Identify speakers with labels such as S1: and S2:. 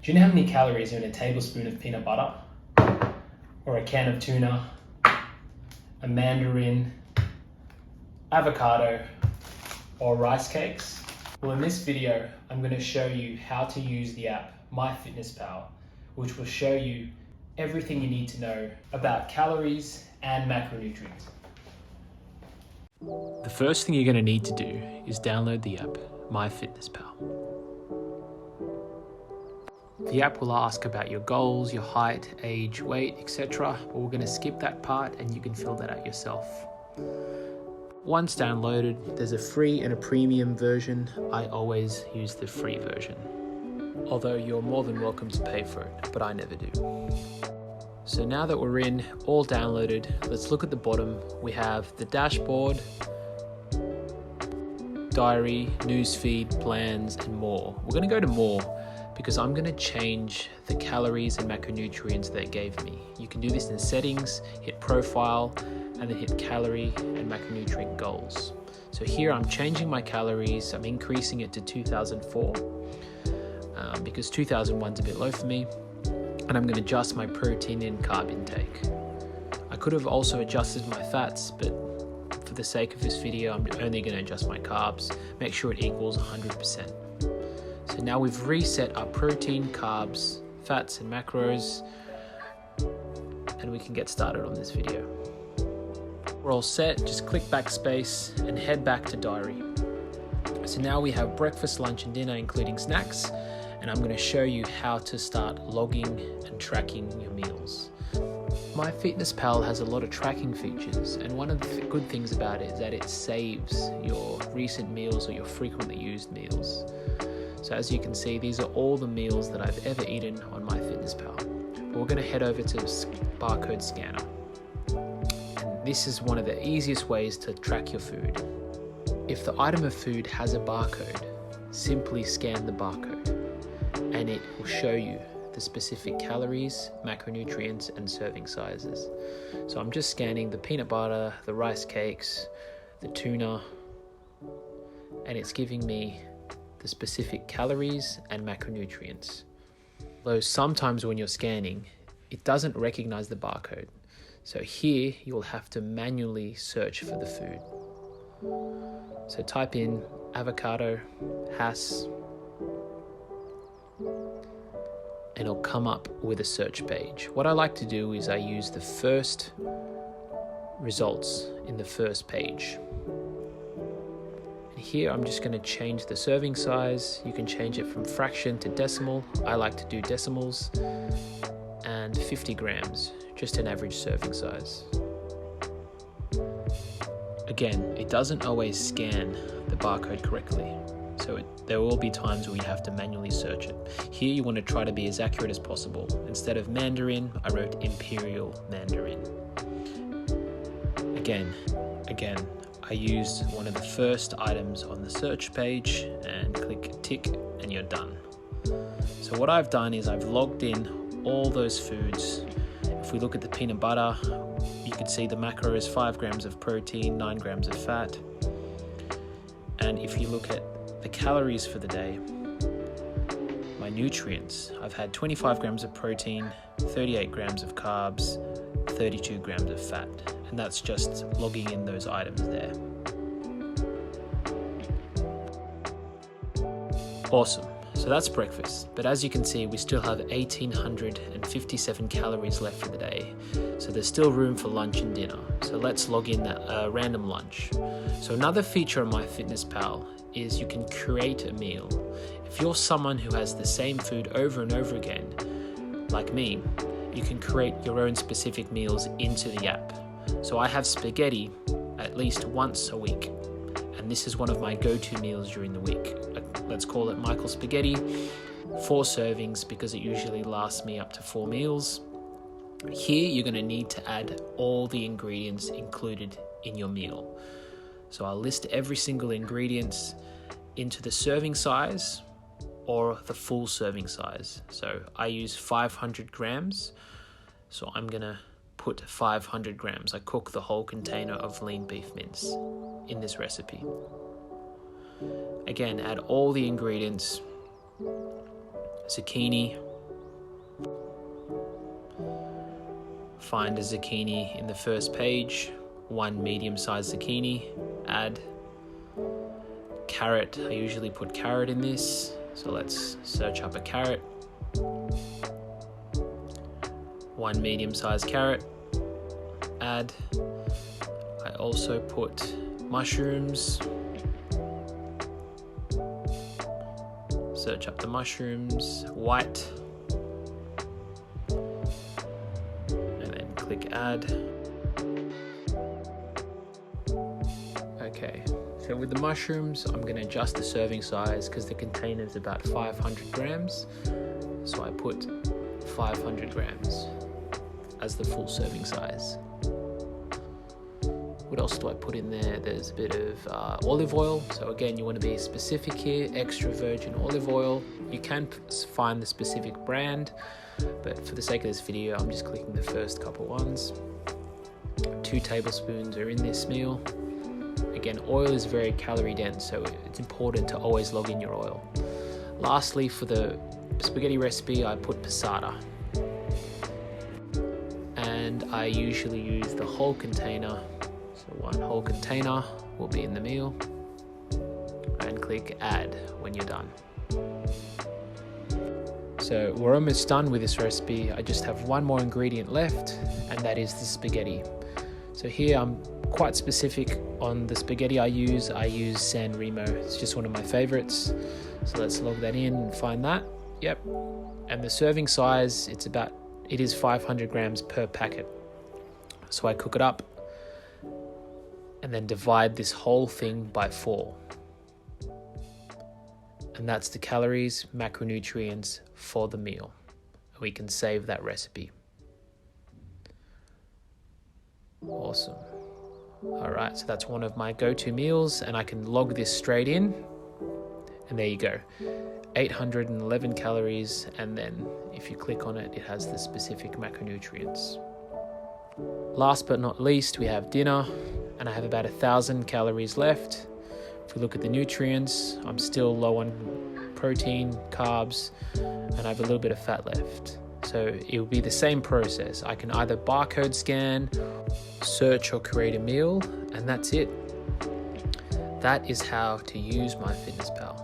S1: Do you know how many calories are in a tablespoon of peanut butter? Or a can of tuna? A mandarin? Avocado? Or rice cakes? Well, in this video, I'm going to show you how to use the app MyFitnessPal, which will show you everything you need to know about calories and macronutrients. The first thing you're going to need to do is download the app MyFitnessPal. The app will ask about your goals, your height, age, weight, etc. But we're going to skip that part and you can fill that out yourself. Once downloaded, there's a free and a premium version. I always use the free version, although you're more than welcome to pay for it, but I never do. So now that we're in, all downloaded, let's look at the bottom. We have the dashboard, diary, newsfeed, plans, and more. We're going to go to more because I'm going to change the calories and macronutrients they gave me. You can do this in settings, hit profile, and then hit calorie and macronutrient goals. So here I'm changing my calories. I'm increasing it to 2004 because 2001's a bit low for me. And I'm going to adjust my protein and carb intake. I could have also adjusted my fats, but for the sake of this video, I'm only going to adjust my carbs. Make sure it equals 100%. So now we've reset our protein, carbs, fats, and macros, and we can get started on this video. We're all set. Just click backspace and head back to diary. So now we have breakfast, lunch, and dinner, including snacks. And I'm going to show you how to start logging and tracking your meals. MyFitnessPal has a lot of tracking features, and one of the good things about it is that it saves your recent meals or your frequently used meals. So as you can see, these are all the meals that I've ever eaten on MyFitnessPal. But we're going to head over to barcode scanner. And this is one of the easiest ways to track your food. If the item of food has a barcode, simply scan the barcode, and it will show you the specific calories, macronutrients, and serving sizes. So I'm just scanning the peanut butter, the rice cakes, the tuna, and it's giving me the specific calories and macronutrients. Though sometimes when you're scanning, it doesn't recognize the barcode. So here you'll have to manually search for the food. So type in avocado, Hass, and it'll come up with a search page. What I like to do is I use the first results in the first page. And here I'm just going to change the serving size. You can change it from fraction to decimal. I like to do decimals, and 50 grams, just an average serving size. Again, it doesn't always scan the barcode correctly. So there will be times where you have to manually search it. Here you want to try to be as accurate as possible. Instead of Mandarin, I wrote Imperial Mandarin. Again, I used one of the first items on the search page and click tick and you're done. So what I've done is I've logged in all those foods. If we look at the peanut butter, you can see the macro is 5 grams of protein, 9 grams of fat. And if you look at the calories for the day, my nutrients, I've had 25 grams of protein, 38 grams of carbs, 32 grams of fat, and that's just logging in those items there. Awesome. So that's breakfast, but as you can see, we still have 1,857 calories left for the day. So there's still room for lunch and dinner. So let's log in that random lunch. So another feature of MyFitnessPal is you can create a meal. If you're someone who has the same food over and over again, like me, you can create your own specific meals into the app. So I have spaghetti at least once a week, and this is one of my go-to meals during the week. Let's call it Michael Spaghetti, 4 servings because it usually lasts me up to 4 meals. Here you're going to need to add all the ingredients included in your meal. So I'll list every single ingredient into the serving size or the full serving size. So I use 500 grams. So I'm going to put 500 grams. I cook the whole container of lean beef mince in this recipe. Again, add all the ingredients: zucchini, find a zucchini in the first page, 1 medium-sized zucchini, add. Carrot, I usually put carrot in this, so let's search up a carrot. 1 medium-sized carrot, add. I also put mushrooms. Search up the mushrooms, white, and then click add. Okay, so with the mushrooms, I'm going to adjust the serving size because the container is about 500 grams. So I put 500 grams as the full serving size. What else do I put in there? There's a bit of olive oil. So again, you want to be specific here, extra virgin olive oil. You can find the specific brand, but for the sake of this video, I'm just clicking the first couple ones. 2 tablespoons are in this meal. Again, oil is very calorie dense, so it's important to always log in your oil. Lastly, for the spaghetti recipe, I put passata. And I usually use the whole container. So 1 whole container will be in the meal, and click add when you're done. So we're almost done with this recipe. I just have 1 more ingredient left, and that is the spaghetti. So here I'm quite specific on the spaghetti I use. I use San Remo. It's just one of my favorites. So let's log that in and find that. Yep. And the serving size, it is 500 grams per packet. So I cook it up and then divide this whole thing by 4. And that's the calories, macronutrients for the meal. We can save that recipe. Awesome. All right, so that's one of my go-to meals, and I can log this straight in. And there you go. 811 calories, and then if you click on it, it has the specific macronutrients. Last but not least, we have dinner, and I have about 1,000 calories left. If we look at the nutrients, I'm still low on protein, carbs, and I have a little bit of fat left. So it will be the same process. I can either barcode scan, search or create a meal, and that's it. That is how to use MyFitnessPal.